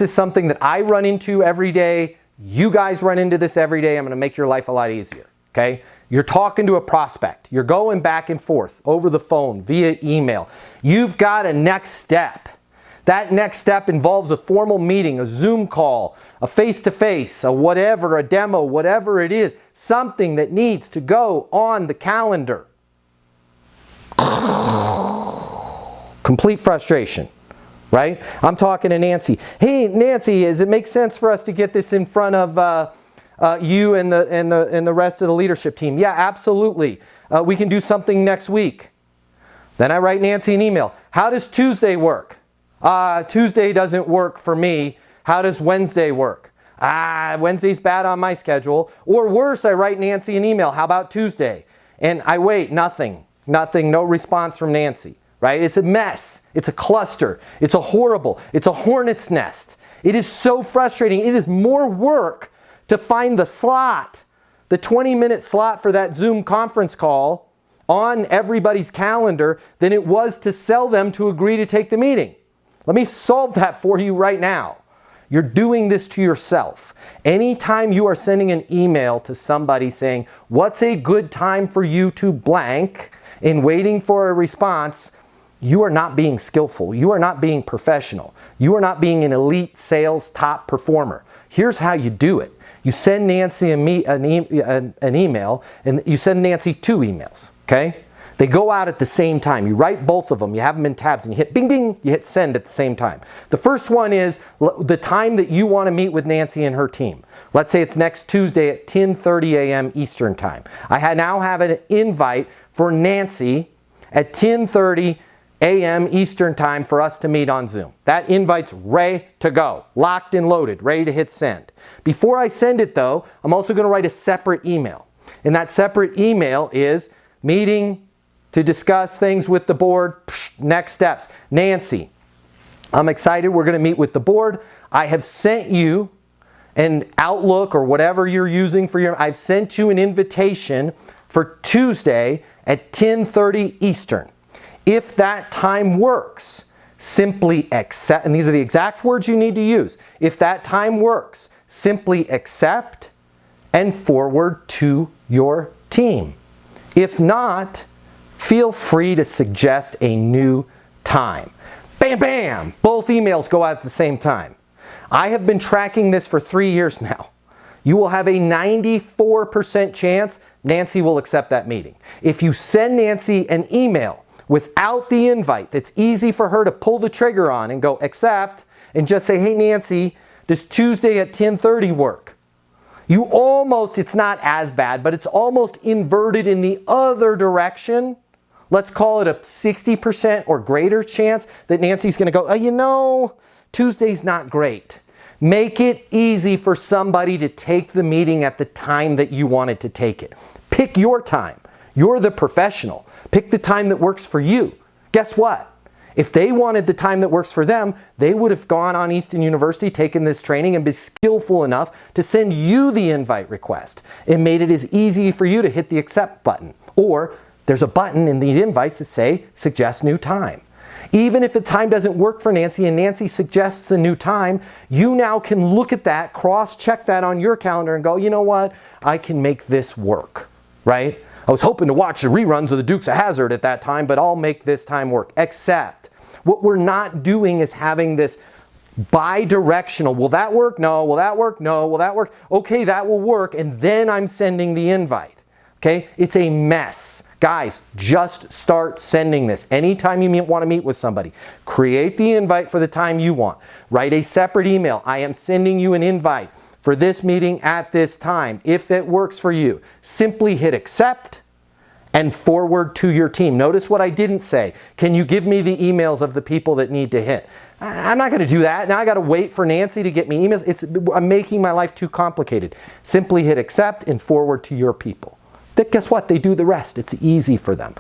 is something that I run into every day. You guys run into this every day. I'm going to make your life a lot easier. Okay? You're talking to a prospect. You're going back and forth over the phone, via email. You've got a next step. That next step involves a formal meeting, a Zoom call, a face-to-face, a whatever, a demo, whatever it is, something that needs to go on the calendar. Complete frustration, right? I'm talking to Nancy. Hey, Nancy, does it make sense for us to get this in front of you and the rest of the leadership team? Yeah, absolutely. We can do something next week. Then I write Nancy an email. How does Tuesday work? Tuesday doesn't work for me. How does Wednesday work? Wednesday's bad on my schedule. Or worse, I write Nancy an email. How about Tuesday? And I wait, nothing, no response from Nancy, right? It's a mess. It's a cluster. It's a hornet's nest. It is so frustrating. It is more work to find the slot, the 20-minute slot for that Zoom conference call on everybody's calendar than it was to sell them to agree to take the meeting. Let me solve that for you right now. You're doing this to yourself. Anytime you are sending an email to somebody saying, what's a good time for you to blank, and waiting for a response, you are not being skillful. You are not being professional. You are not being an elite sales top performer. Here's how you do it. You send Nancy an email, and you send Nancy 2 emails, okay? They go out at the same time. You write both of them. You have them in tabs, and you hit bing, bing, you hit send at the same time. The first one is the time that you want to meet with Nancy and her team. Let's say it's next Tuesday at 10:30 a.m. Eastern time. I now have an invite for Nancy at 10:30 a.m. Eastern time for us to meet on Zoom. That invite's ready to go, locked and loaded, ready to hit send. Before I send it though, I'm also going to write a separate email. And that separate email is meeting to discuss things with the board, next steps. Nancy, I'm excited. We're going to meet with the board. I have sent you an Outlook or whatever you're using for I've sent you an invitation for Tuesday at 10:30 Eastern. If that time works, simply accept, and these are the exact words you need to use. If that time works, simply accept and forward to your team. If not, feel free to suggest a new time. Bam, bam! Both emails go out at the same time. I have been tracking this for 3 years now. You will have a 94% chance Nancy will accept that meeting. If you send Nancy an email without the invite that's easy for her to pull the trigger on and go accept and just say, hey Nancy, does Tuesday at 10:30 work? You almost, it's not as bad, but it's almost inverted in the other direction. Let's call it a 60% or greater chance that Nancy's going to go, you know, Tuesday's not great. Make it easy for somebody to take the meeting at the time that you wanted to take it. Pick your time. You're the professional. Pick the time that works for you. Guess what? If they wanted the time that works for them, they would have gone on Easton University, taken this training, and been skillful enough to send you the invite request. It made it as easy for you to hit the accept button. Or there's a button in the invites that say, suggest new time. Even if the time doesn't work for Nancy and Nancy suggests a new time, you now can look at that, cross-check that on your calendar and go, you know what? I can make this work, right? I was hoping to watch the reruns of the Dukes of Hazzard at that time, but I'll make this time work. Except, what we're not doing is having this bi-directional, will that work? No. Will that work? No. Will that work? Okay, that will work, and then I'm sending the invite. Okay, it's a mess. Guys, just start sending this. Anytime you want to meet with somebody, create the invite for the time you want. Write a separate email. I am sending you an invite for this meeting at this time. If it works for you, simply hit accept and forward to your team. Notice what I didn't say. Can you give me the emails of the people that need to hit? I'm not going to do that. Now I got to wait for Nancy to get me emails. I'm making my life too complicated. Simply hit accept and forward to your people. Guess what? They do the rest. It's easy for them.